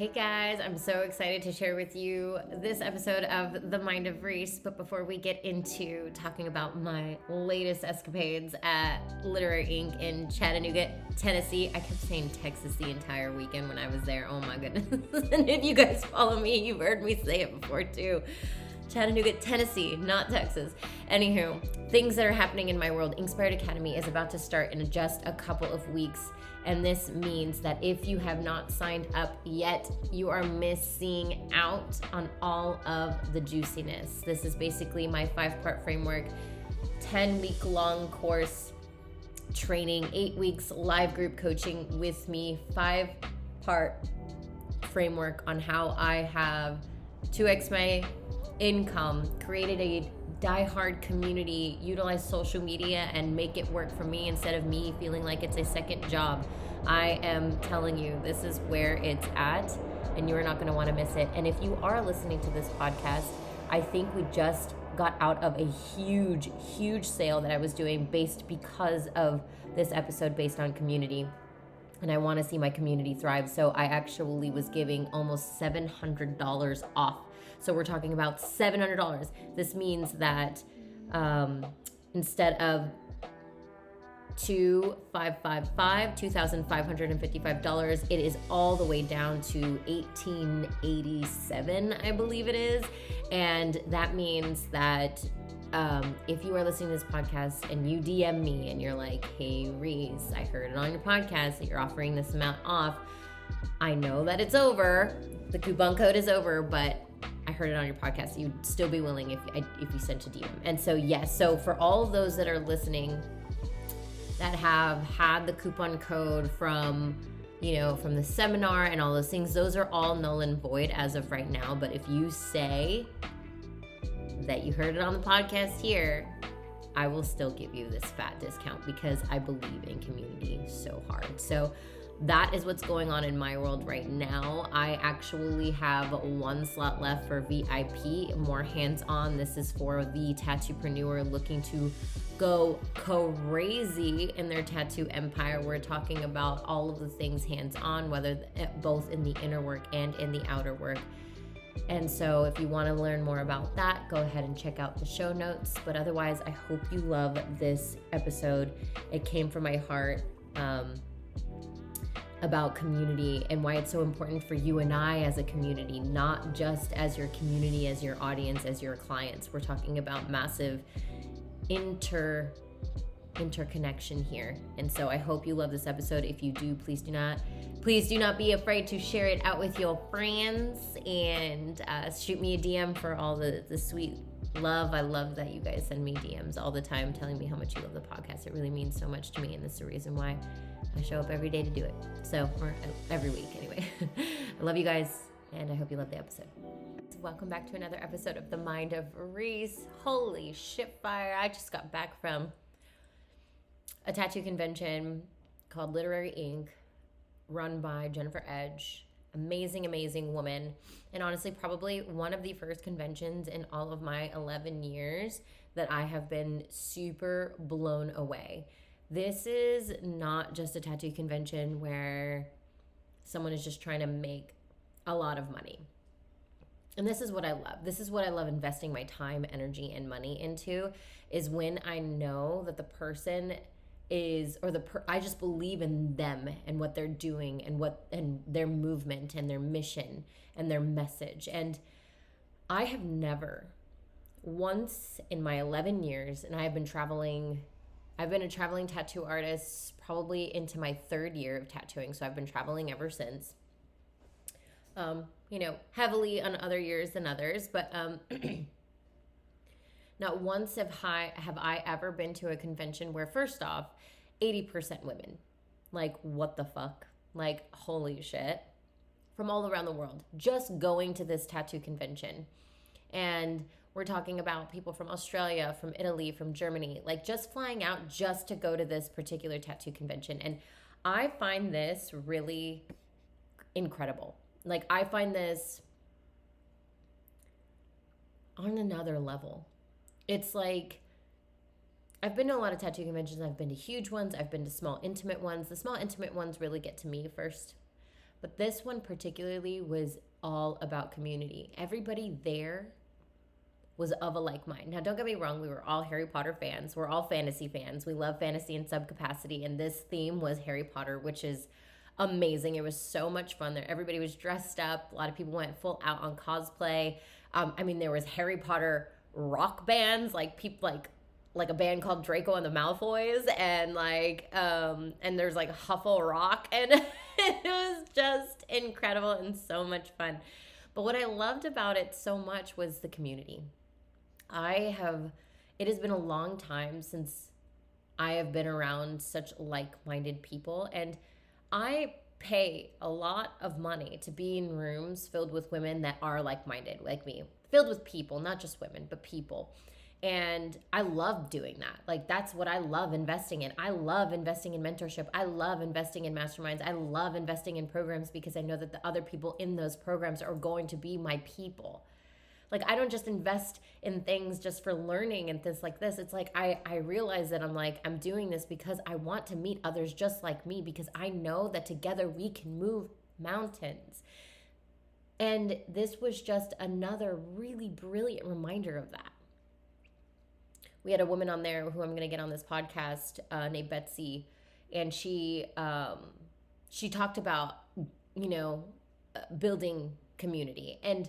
Hey guys, I'm so excited to share with you this episode of The Mind of Reese. But before we get into talking about my latest escapades at Literary Ink in Chattanooga, Tennessee, I kept saying Texas the entire weekend when I was there. Oh my goodness. And if you guys follow me, you've heard me say it before too. Chattanooga, Tennessee, not Texas. Anywho, things that are happening in my world. InkSpired Academy is about to start in just a couple of weeks. And this means that if you have not signed up yet, you are missing out on all of the juiciness. This is basically my 5-part framework, 10-week long course training, 8 weeks live group coaching with me, 5-part framework on how I have 2x my income, created a die-hard community, utilize social media and make it work for me instead of me feeling like it's a second job. I am telling you, this is where it's at, and you are not going to want to miss it. And if you are listening to this podcast, I think we just got out of a huge sale that I was doing because of this episode based on community. And I want to see my community thrive. So I actually was giving almost $700 off. So we're talking about $700. This means that instead of $2,555, it is all the way down to $1,887, I believe it is. And that means that if you are listening to this podcast and you DM me and you're like, hey, Reese, I heard it on your podcast that you're offering this amount off. I know that it's over. The coupon code is over, but I heard it on your podcast. You'd still be willing if you sent a DM. And so, yes. So for all of those that are listening that have had the coupon code from the seminar and all those things, those are all null and void as of right now. But if you say that you heard it on the podcast here, I will still give you this fat discount because I believe in community so hard. So that is what's going on in my world right now. I actually have 1 slot left for VIP, more hands-on. This is for the tattoopreneur looking to go crazy in their tattoo empire. We're talking about all of the things hands-on, whether both in the inner work and in the outer work. And so if you want to learn more about that, go ahead and check out the show notes. But otherwise, I hope you love this episode. It came from my heart. About community and why it's so important for you and I as a community, not just as your community, as your audience, as your clients. We're talking about massive interconnection here. And so I hope you love this episode. If you do, please do not be afraid to share it out with your friends and shoot me a DM for all the sweet love. I love that you guys send me DMs all the time telling me how much you love the podcast. It really means so much to me, and this is the reason why I show up every day to do it. So, or every week anyway. I love you guys, and I hope you love the episode. So welcome back to another episode of The Mind of Reese. Holy shit fire. I just got back from a tattoo convention called Literary Ink, run by Jennifer Edge. Amazing woman. And honestly, probably one of the first conventions in all of my 11 years that I have been super blown away. This is not just a tattoo convention where someone is just trying to make a lot of money. And this is what I love. This is what I love investing my time, energy, and money into, is when I know that the person is, I just believe in them and what they're doing and their movement and their mission and their message. And I have never once in my 11 years, and I've been a traveling tattoo artist probably into my 3rd year of tattooing. So I've been traveling ever since. Heavily on other years than others, but not once have I ever been to a convention where, first off, 80% women. Like, what the fuck? Like, holy shit. From all around the world, just going to this tattoo convention. And we're talking about people from Australia, from Italy, from Germany, like just flying out just to go to this particular tattoo convention. And I find this really incredible. Like, I find this on another level. It's like, I've been to a lot of tattoo conventions. I've been to huge ones. I've been to small, intimate ones. The small, intimate ones really get to me first. But this one particularly was all about community. Everybody there was of a like mind. Now, don't get me wrong, we were all Harry Potter fans. We're all fantasy fans. We love fantasy in some capacity. And this theme was Harry Potter, which is amazing. It was so much fun there. Everybody was dressed up. A lot of people went full out on cosplay. I mean, there was Harry Potter rock bands, like people like a band called Draco and the Malfoys, and and there's like Huffle Rock, and it was just incredible and so much fun. But what I loved about it so much was the community. It has been a long time since I have been around such like-minded people, and I pay a lot of money to be in rooms filled with women that are like-minded, like me, filled with people, not just women, but people. And I love doing that. Like, that's what I love investing in. I love investing in mentorship. I love investing in masterminds. I love investing in programs because I know that the other people in those programs are going to be my people. Like, I don't just invest in things just for learning and things like this. It's like I realize that I'm doing this because I want to meet others just like me, because I know that together we can move mountains. And this was just another really brilliant reminder of that. We had a woman on there who I'm going to get on this podcast named Betsy, and she talked about, building community. And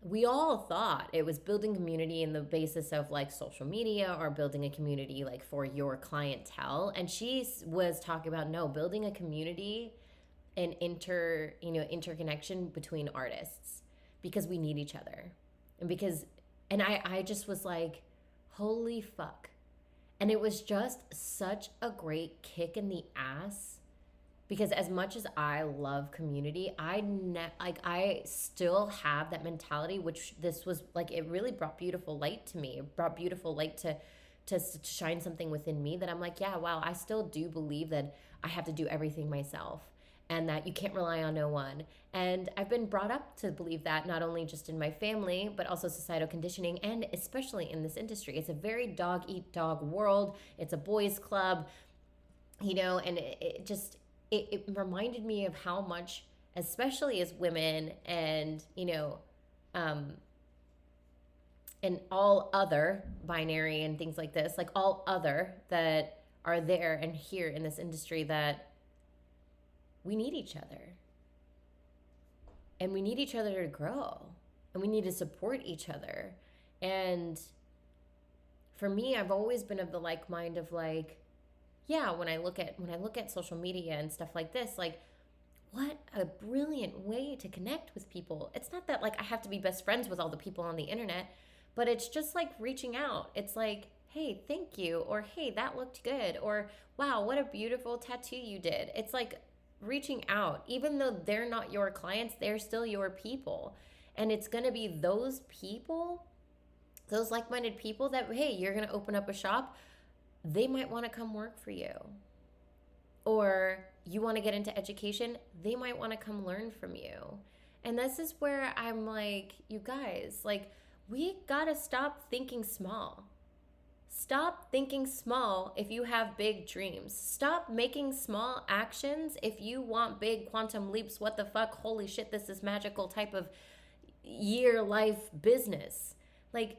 we all thought it was building community in the basis of like social media or building a community like for your clientele. And she was talking about, no, building a community and interconnection between artists, because we need each other. And I just was like, holy fuck. And it was just such a great kick in the ass, because as much as I love community, I still have that mentality, which this was like, it really brought beautiful light to me. It brought beautiful light to shine something within me that I'm like, yeah, wow, I still do believe that I have to do everything myself, and that you can't rely on no one. And I've been brought up to believe that, not only just in my family, but also societal conditioning, and especially in this industry. It's a very dog-eat-dog world. It's a boys' club, and it reminded me of how much, especially as women and, and all other binary and things like this, like all other that are there and here in this industry, that we need each other. And we need each other to grow. And we need to support each other. And for me, I've always been of the like mind of like, yeah, when I look at social media and stuff like this, like, what a brilliant way to connect with people. It's not that like I have to be best friends with all the people on the internet, but it's just like reaching out. It's like, hey, thank you, or hey, that looked good, or wow, what a beautiful tattoo you did. It's like reaching out. Even though they're not your clients, they're still your people. And it's going to be those people, those like-minded people that, hey, you're going to open up a shop, they might want to come work for you. Or you want to get into education, they might want to come learn from you. And this is where I'm like, you guys, like, we got to stop thinking small. Stop thinking small if you have big dreams. Stop making small actions if you want big quantum leaps. What the fuck? Holy shit, this is magical type of year life business. Like,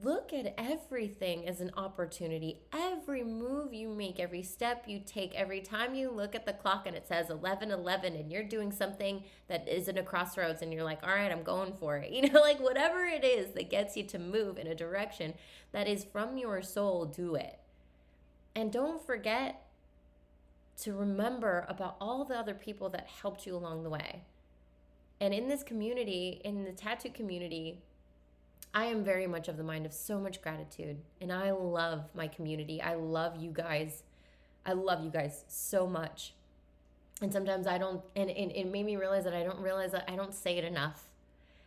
look at everything as an opportunity. Every move you make, every step you take, every time you look at the clock and it says 11:11 and you're doing something that isn't a crossroads and you're like, all right, I'm going for it. Like whatever it is that gets you to move in a direction that is from your soul, do it. And don't forget to remember about all the other people that helped you along the way. And in this community, in the tattoo community, I am very much of the mind of so much gratitude, and I love my community. I love you guys. I love you guys so much. And sometimes I don't, and it made me realize that I don't say it enough.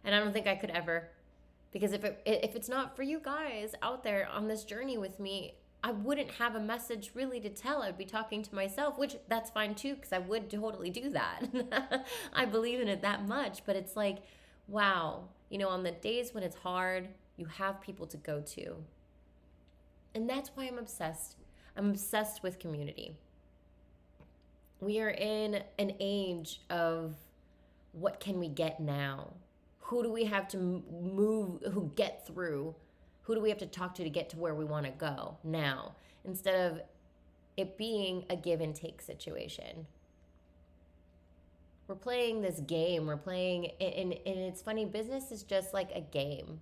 And I don't think I could ever, because if it's not for you guys out there on this journey with me, I wouldn't have a message really to tell. I'd be talking to myself, which that's fine too, because I would totally do that. I believe in it that much, but it's like, wow, on the days when it's hard, you have people to go to. And that's why I'm obsessed. I'm obsessed with community. we are in an age of what can we get now? Who do we have to move, who get through? Who do we have to talk to get to where we want to go now? Instead of it being a give and take situation. We're playing this game. We're playing, and it's funny, business is just like a game.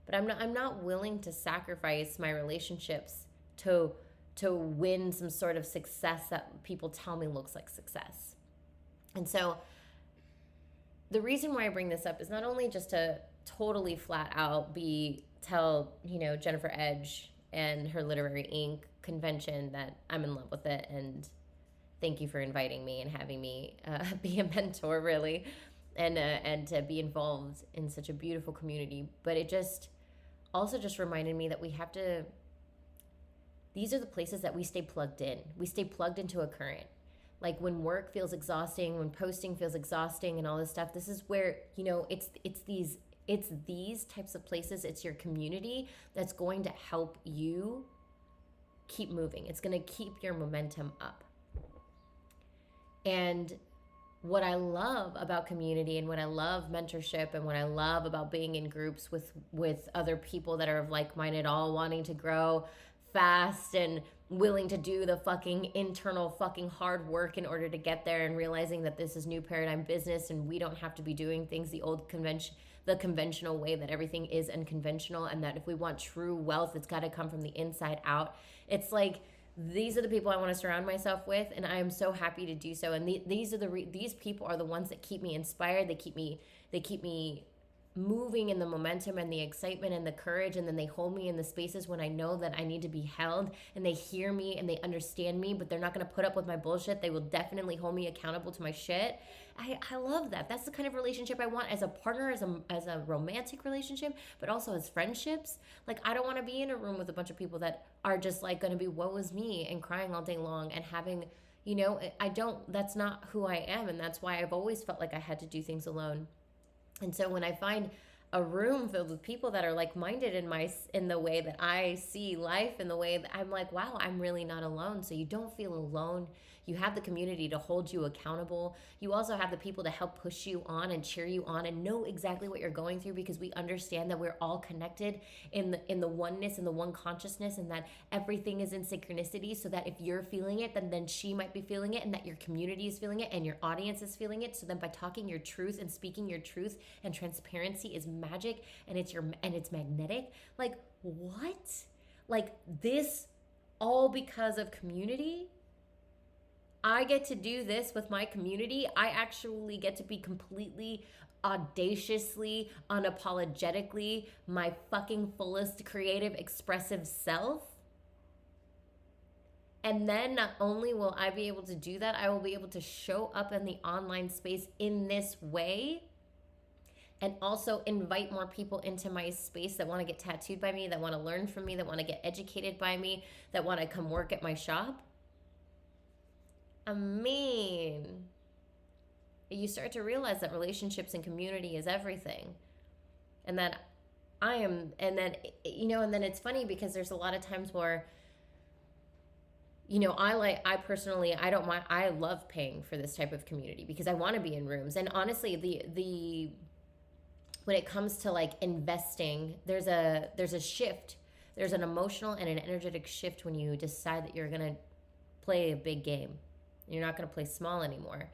But I'm not willing to sacrifice my relationships to win some sort of success that people tell me looks like success. And so the reason why I bring this up is not only just to totally flat out tell Jennifer Edge and her Literary Ink convention that I'm in love with it, and thank you for inviting me and having me be a mentor, really, and to be involved in such a beautiful community. But it just reminded me that we have to. These are the places that we stay plugged in. We stay plugged into a current. Like when work feels exhausting, when posting feels exhausting, and all this stuff. This is where it's these types of places. It's your community that's going to help you keep moving. It's going to keep your momentum up. And what I love about community, and what I love mentorship, and what I love about being in groups with other people that are of like-minded, all wanting to grow fast and willing to do the fucking internal fucking hard work in order to get there, and realizing that this is new paradigm business and we don't have to be doing things the conventional way, that everything is unconventional, and that if we want true wealth, it's got to come from the inside out. It's like, these are the people I want to surround myself with, and I am so happy to do so. And these people are the ones that keep me inspired. They keep me moving in the momentum and the excitement and the courage, and then they hold me in the spaces when I know that I need to be held, and they hear me and they understand me, but they're not going to put up with my bullshit. They will definitely hold me accountable to my shit. I love that. That's the kind of relationship I want as a partner, as a romantic relationship, but also as friendships. Like, I don't want to be in a room with a bunch of people that are just like going to be woe is me and crying all day long and having, that's not who I am. And that's why I've always felt like I had to do things alone. And so when I find a room filled with people that are like-minded in the way that I see life, in the way that I'm like, wow, I'm really not alone. So you don't feel alone. You have the community to hold you accountable. You also have the people to help push you on and cheer you on and know exactly what you're going through, because we understand that we're all connected in the oneness and the one consciousness, and that everything is in synchronicity, so that if you're feeling it, then she might be feeling it, and that your community is feeling it and your audience is feeling it. So then by talking your truth and speaking your truth, and transparency is magic, and it's magnetic. Like, what? Like, this all because of community? I get to do this with my community. I actually get to be completely, audaciously, unapologetically my fucking fullest creative, expressive self. And then not only will I be able to do that, I will be able to show up in the online space in this way, and also invite more people into my space that want to get tattooed by me, that want to learn from me, that want to get educated by me, that want to come work at my shop. I mean, you start to realize that relationships and community is everything. And that and then it's funny, because there's a lot of times where, I personally, I don't mind, I love paying for this type of community, because I want to be in rooms. And honestly, when it comes to like investing, there's a shift. There's an emotional and an energetic shift when you decide that you're going to play a big game. You're not going to play small anymore.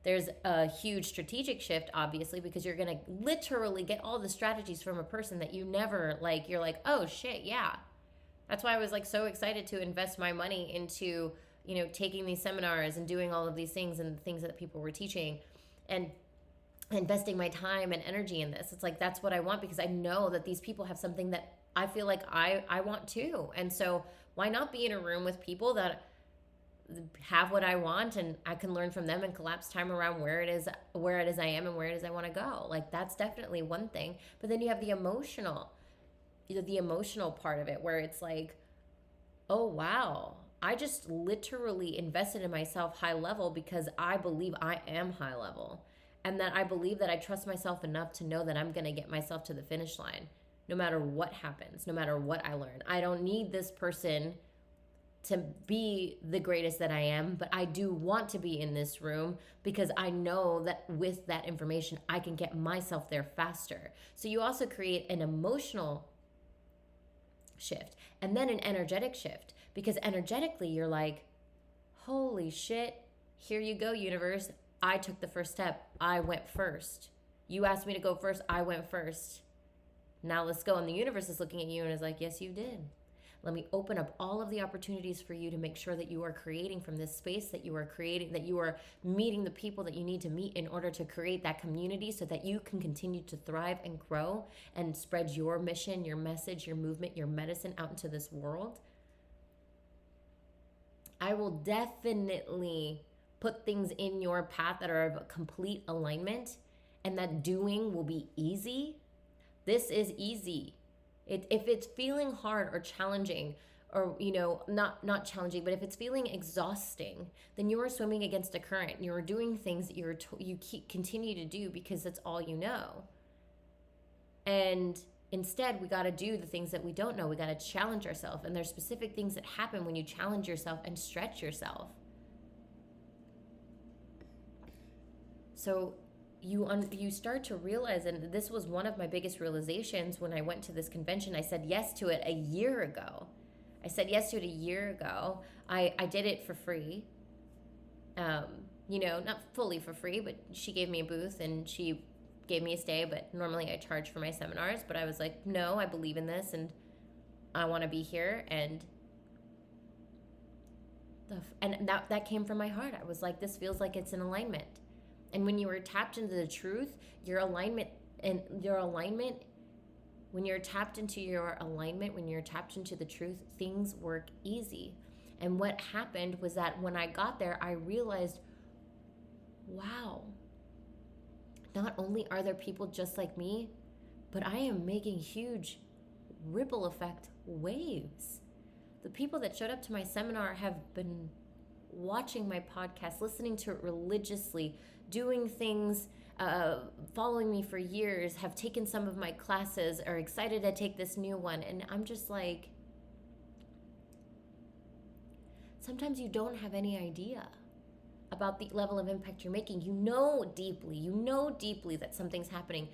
There's a huge strategic shift, obviously, because you're going to literally get all the strategies from a person that you never, like, you're like, oh shit, yeah. That's why I was like so excited to invest my money into, taking these seminars and doing all of these things and the things that people were teaching, and investing my time and energy in this. It's like, that's what I want, because I know that these people have something that I feel like I want too. And so why not be in a room with people that have what I want, and I can learn from them and collapse time around where it is I am and where it is I want to go. Like, that's definitely one thing. But then you have the emotional part of it, where it's like, oh wow, I just literally invested in myself high level, because I believe I am high level, and that I believe that I trust myself enough to know that I'm going to get myself to the finish line no matter what happens, no matter what I learn. I don't need this person to be the greatest that I am, but I do want to be in this room because I know that with that information, I can get myself there faster. So you also create an emotional shift and then an energetic shift, because energetically you're like, holy shit, here you go, universe. I took the first step. I went first. You asked me to go first. I went first. Now let's go. And the universe is looking at you and is like, yes, you did. Let me open up all of the opportunities for you to make sure that you are creating from this space, that you are creating, that you are meeting the people that you need to meet in order to create that community so that you can continue to thrive and grow and spread your mission, your message, your movement, your medicine out into this world. I will definitely put things in your path that are of complete alignment, and that doing will be easy. This is easy. If it's feeling hard or challenging, or not challenging, but if it's feeling exhausting, then you are swimming against a current. You are doing things that you continue to do because that's all you know. And instead, we got to do the things that we don't know. We got to challenge ourselves, and there's specific things that happen when you challenge yourself and stretch yourself. So you start to realize, and this was one of my biggest realizations when I went to this convention. I said yes to it a year ago. I did it for free. Not fully for free, but she gave me a booth and she gave me a stay, but normally I charge for my seminars. But I was like, no, I believe in this and I want to be here. And that came from my heart. I was like, this feels like it's in alignment. And when you are tapped into the truth, when you're tapped into the truth, things work easy. And what happened was that when I got there, I realized, wow, not only are there people just like me, but I am making huge ripple effect waves. The people that showed up to my seminar have been watching my podcast, listening to it religiously, doing things, following me for years, have taken some of my classes, are excited to take this new one. And I'm just like, sometimes you don't have any idea about the level of impact you're making. You know deeply that something's happening,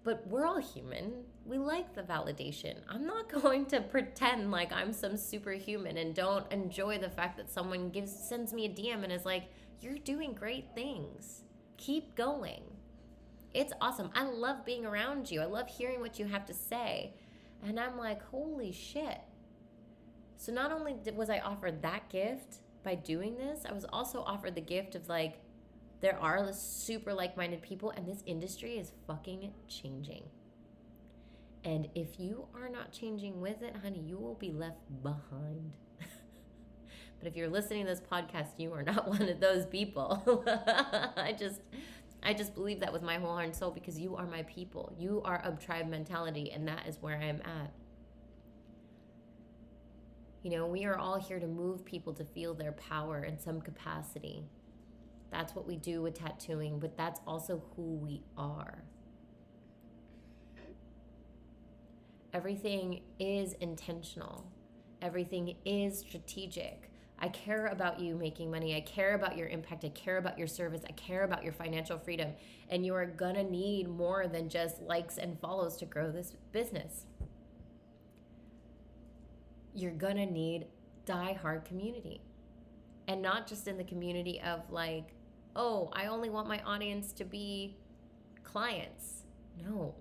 but we're all human. We like the validation. I'm not going to pretend like I'm some superhuman and don't enjoy the fact that someone sends me a DM and is like, you're doing great things. Keep going. It's awesome. I love being around you. I love hearing what you have to say. And I'm like, holy shit. So not only was I offered that gift by doing this, I was also offered the gift of like, there are super like-minded people and this industry is fucking changing. And if you are not changing with it, honey, you will be left behind. But if you're listening to this podcast, you are not one of those people. I just believe that with my whole heart and soul, because you are my people. You are of tribe mentality, and that is where I am at. We are all here to move people to feel their power in some capacity. That's what we do with tattooing, but that's also who we are. Everything is intentional. Everything is strategic. I care about you making money. I care about your impact. I care about your service. I care about your financial freedom. And you are gonna need more than just likes and follows to grow this business. You're gonna need die-hard community. And not just in the community of like, oh, I only want my audience to be clients. No.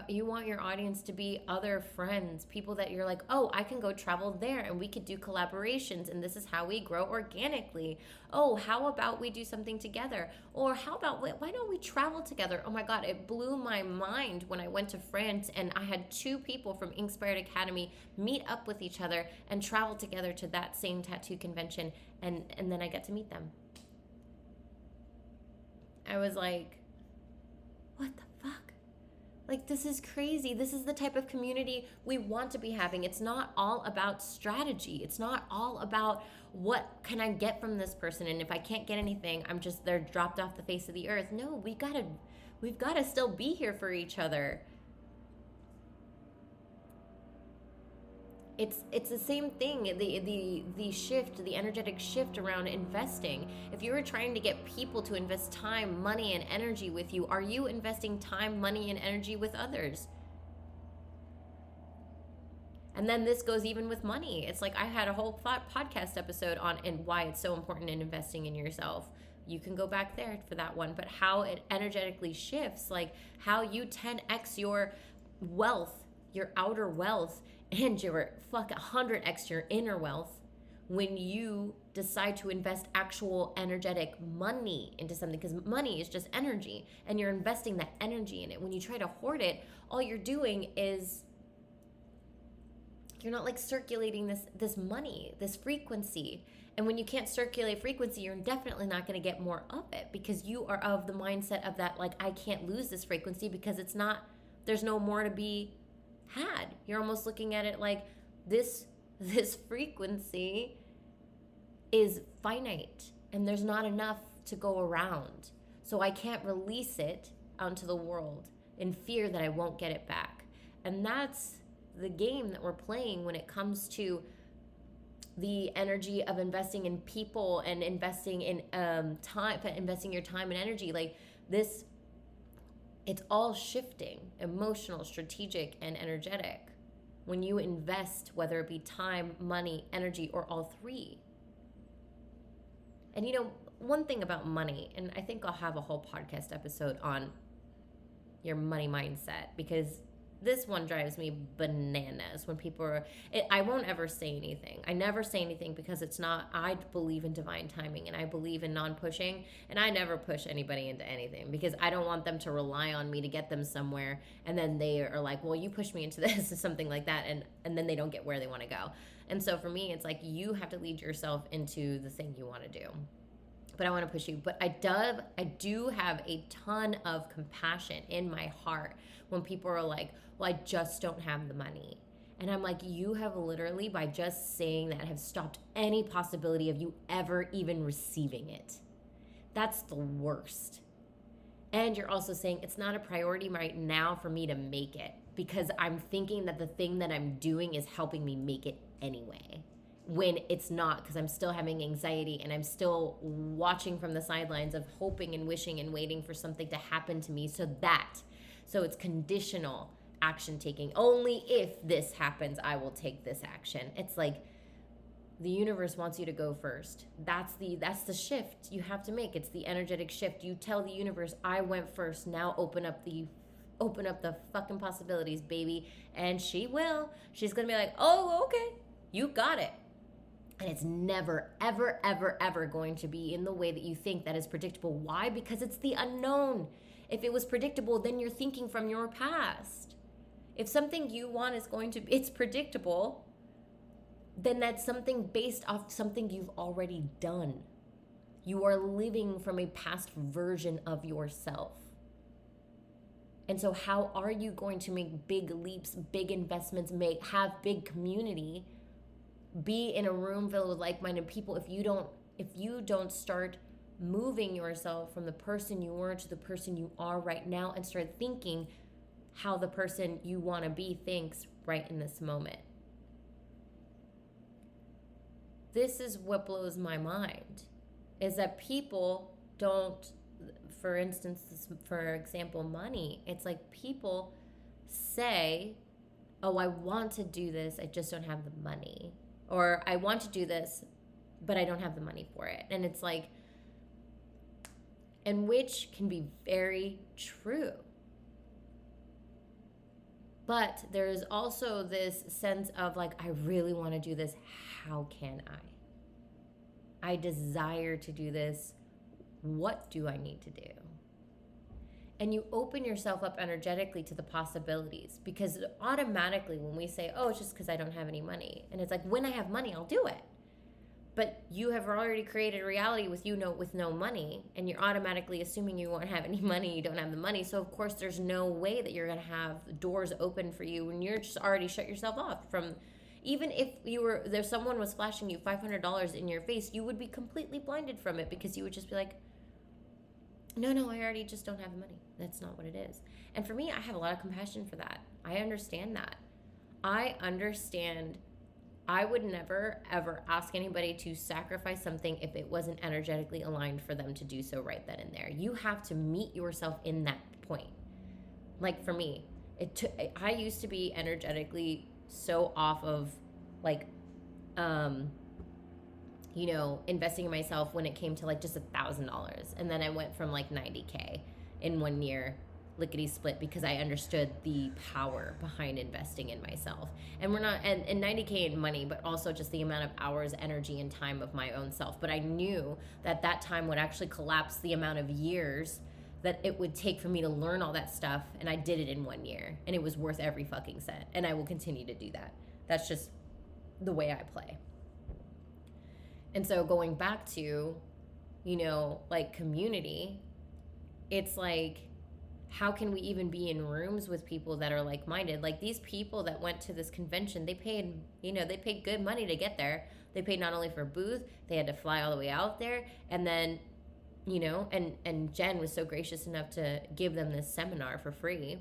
You want your audience to be other friends, people that you're like, oh, I can go travel there and we could do collaborations and this is how we grow organically. Oh, how about we do something together? Or how about, why don't we travel together? Oh my God, it blew my mind when I went to France and I had 2 people from InkSpired Academy meet up with each other and travel together to that same tattoo convention, and then I get to meet them. I was like, what the fuck? Like, this is crazy. This is the type of community we want to be having. It's not all about strategy. It's not all about what can I get from this person, and if I can't get anything, they're dropped off the face of the earth. No, we've got to still be here for each other. It's the same thing, the shift, the energetic shift around investing. If you were trying to get people to invest time, money, and energy with you, are you investing time, money, and energy with others? And then this goes even with money. It's like I had a whole podcast episode on and why it's so important in investing in yourself. You can go back there for that one. But how it energetically shifts, like how you 10x your wealth, your outer wealth, and your 100x your inner wealth when you decide to invest actual energetic money into something, because money is just energy and you're investing that energy in it. When you try to hoard it, all you're doing is you're not like circulating this money, this frequency. And when you can't circulate frequency, you're definitely not going to get more of it, because you are of the mindset of that, like, I can't lose this frequency because it's not, there's no more to be had. You're almost looking at it like this frequency is finite and there's not enough to go around. So I can't release it onto the world in fear that I won't get it back. And that's the game that we're playing when it comes to the energy of investing in people and investing in time, investing your time and energy. Like this, it's all shifting, emotional, strategic, and energetic when you invest, whether it be time, money, energy, or all three. And one thing about money, and I think I'll have a whole podcast episode on your money mindset, because this one drives me bananas when people are, I won't ever say anything. I never say anything because it's not, I believe in divine timing and I believe in non-pushing, and I never push anybody into anything because I don't want them to rely on me to get them somewhere. And then they are like, well, you pushed me into this or something like that. And then they don't get where they want to go. And so for me, it's like, you have to lead yourself into the thing you want to do. But I want to push you. But I do have a ton of compassion in my heart when people are like, well, I just don't have the money. And I'm like, you have literally, by just saying that, have stopped any possibility of you ever even receiving it. That's the worst. And you're also saying it's not a priority right now for me to make it, because I'm thinking that the thing that I'm doing is helping me make it anyway, when it's not, because I'm still having anxiety and I'm still watching from the sidelines of hoping and wishing and waiting for something to happen to me. So it's conditional action taking. Only if this happens, I will take this action. It's like the universe wants you to go first. That's the shift you have to make. It's the energetic shift. You tell the universe, I went first. Now open up the fucking possibilities, baby. And she will. She's going to be like, oh, okay, you got it. And it's never, ever, ever, ever going to be in the way that you think that is predictable. Why? Because it's the unknown. If it was predictable, then you're thinking from your past. If something you want is it's predictable, then that's something based off something you've already done. You are living from a past version of yourself. And so how are you going to make big leaps, big investments, have big community, be in a room filled with like-minded people if you don't start moving yourself from the person you were to the person you are right now, and start thinking how the person you want to be thinks right in this moment? This is what blows my mind, is that people don't, for example, money. It's like people say, oh, I want to do this, I just don't have the money. Or I want to do this, but I don't have the money for it. And it's like, and which can be very true. But there is also this sense of like, I really want to do this. How can I? I desire to do this. What do I need to do? And you open yourself up energetically to the possibilities, because automatically when we say, oh, it's just because I don't have any money. And it's like, when I have money, I'll do it. But you have already created a reality with no money, and you're automatically assuming you won't have any money, you don't have the money. So of course there's no way that you're going to have doors open for you when you're just already shut yourself off from, even if someone was flashing you $500 in your face, you would be completely blinded from it, because you would just be like, no, I already just don't have the money. That's not what it is. And for me, I have a lot of compassion for that. I understand that. I understand I would never, ever ask anybody to sacrifice something if it wasn't energetically aligned for them to do so right then and there. You have to meet yourself in that point. Like for me, I used to be energetically so off of like, investing in myself when it came to like just $1,000. And then I went from like 90K in 1 year, lickety split, because I understood the power behind investing in myself. And we're not, and 90K in money, but also just the amount of hours, energy, and time of my own self. But I knew that time would actually collapse the amount of years that it would take for me to learn all that stuff. And I did it in 1 year, and it was worth every fucking cent. And I will continue to do that. That's just the way I play. And so going back to, like community, it's like, how can we even be in rooms with people that are like-minded? Like these people that went to this convention, they paid good money to get there. They paid not only for a booth, they had to fly all the way out there. And then, and Jen was so gracious enough to give them this seminar for free.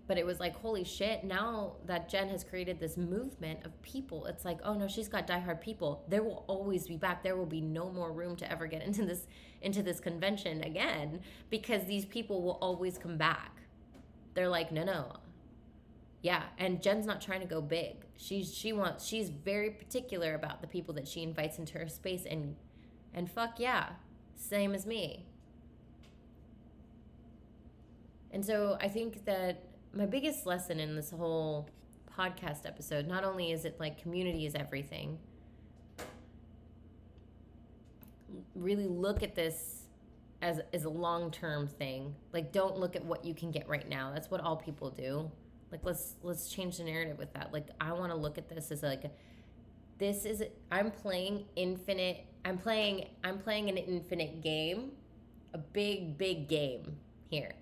But it was like, holy shit, now that Jen has created this movement of people, it's like, oh no, she's got diehard people. There will always be back. There will be no more room to ever get into this convention again, because these people will always come back. They're like, no. Yeah, and Jen's not trying to go big. She's very particular about the people that she invites into her space, and fuck yeah, same as me. And so I think that my biggest lesson in this whole podcast episode, not only is it like community is everything, really look at this as a long-term thing. Like, don't look at what you can get right now. That's what all people do. Like, let's change the narrative with that. Like, I want to look at this as like, I'm playing an infinite game, a big game here.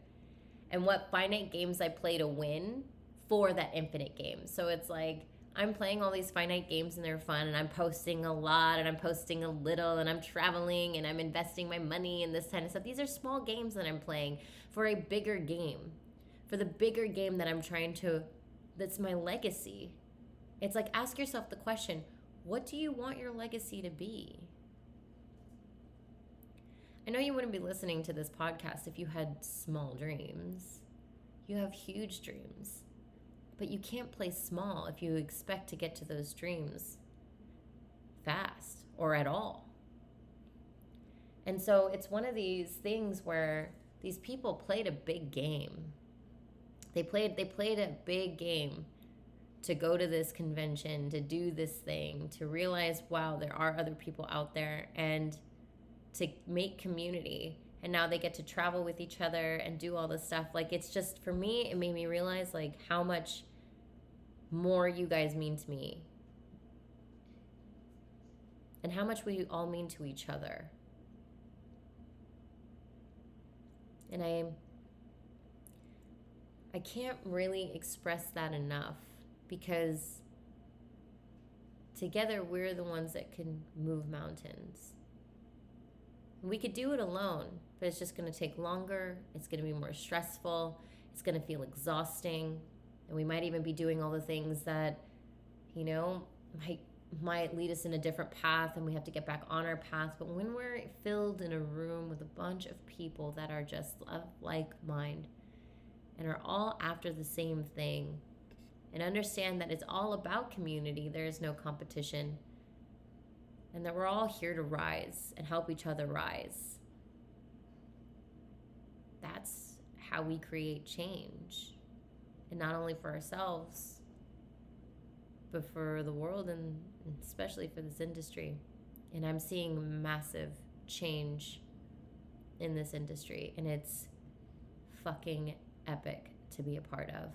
And what finite games I play to win for that infinite game. So it's like, I'm playing all these finite games and they're fun, and I'm posting a lot and I'm posting a little, and I'm traveling and I'm investing my money in this kind of stuff. These are small games that I'm playing for a bigger game, for the bigger game that I'm trying to, that's my legacy. It's like, ask yourself the question, what do you want your legacy to be? I know you wouldn't be listening to this podcast if you had small dreams. You have huge dreams. But you can't play small if you expect to get to those dreams fast or at all. And so it's one of these things where these people played a big game. They played a big game to go to this convention, to do this thing, to realize, wow, there are other people out there, and to make community. And now they get to travel with each other and do all this stuff. Like, it's just, for me, it made me realize like how much more you guys mean to me, and how much we all mean to each other. And I can't really express that enough, because together we're the ones that can move mountains. We could do it alone, but it's just going to take longer. It's going to be more stressful. It's going to feel exhausting. And we might even be doing all the things that, might lead us in a different path, and we have to get back on our path. But when we're filled in a room with a bunch of people that are just of like mind and are all after the same thing, and understand that it's all about community, there is no competition, and that we're all here to rise and help each other rise. That's how we create change. And not only for ourselves, but for the world, and especially for this industry. And I'm seeing massive change in this industry, and it's fucking epic to be a part of.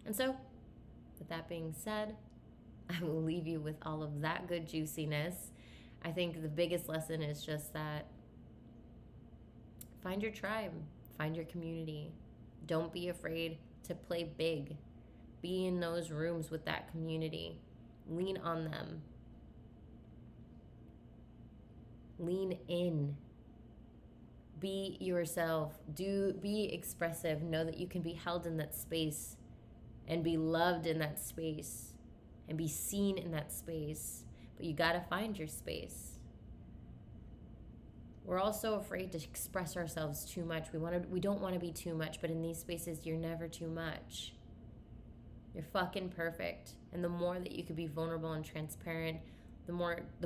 And so, with that being said, I will leave you with all of that good juiciness. I think the biggest lesson is just that find your tribe, find your community. Don't be afraid to play big. Be in those rooms with that community. Lean on them. Lean in. Be yourself. Be expressive. Know that you can be held in that space and be loved in that space and be seen in that space. But you got to find your space. We're also afraid to express ourselves too much. We don't want to be too much, but in these spaces, you're never too much. You're fucking perfect. And the more that you can be vulnerable and transparent, the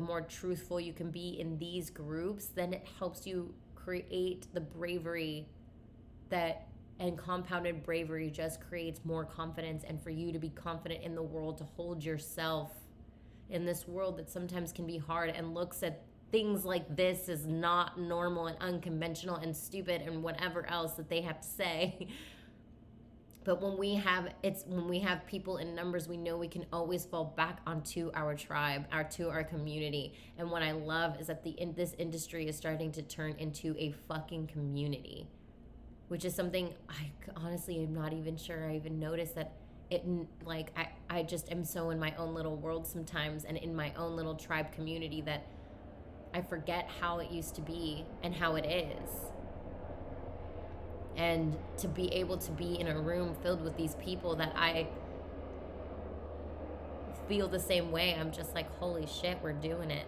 more truthful you can be in these groups, then it helps you create the bravery and compounded bravery just creates more confidence, and for you to be confident in the world, to hold yourself in this world that sometimes can be hard and looks at things like this as not normal and unconventional and stupid and whatever else that they have to say. But when we have people in numbers, we know we can always fall back onto our tribe, to our community. And what I love is that this industry is starting to turn into a fucking community, which is something I honestly am not even sure I even noticed that it, like, I just am so in my own little world sometimes and in my own little tribe community that I forget how it used to be and how it is. And to be able to be in a room filled with these people that I feel the same way, I'm just like, holy shit, we're doing it.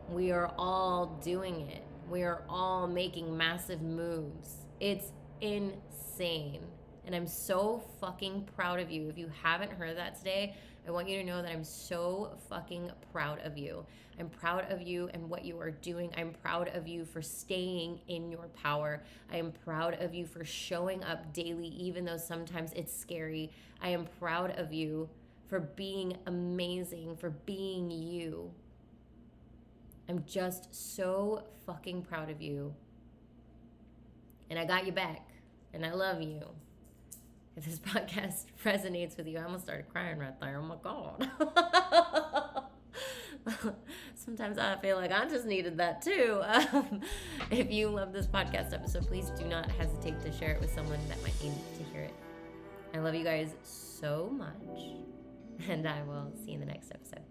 We are all doing it. We are all making massive moves. It's insane. And I'm so fucking proud of you. If you haven't heard that today, I want you to know that I'm so fucking proud of you. I'm proud of you and what you are doing. I'm proud of you for staying in your power. I am proud of you for showing up daily, even though sometimes it's scary. I am proud of you for being amazing, for being you. I'm just so fucking proud of you. And I got you back. And I love you. If this podcast resonates with you, I almost started crying right there. Oh my God. Sometimes I feel like I just needed that too. If you love this podcast episode, please do not hesitate to share it with someone that might need to hear it. I love you guys so much. And I will see you in the next episode.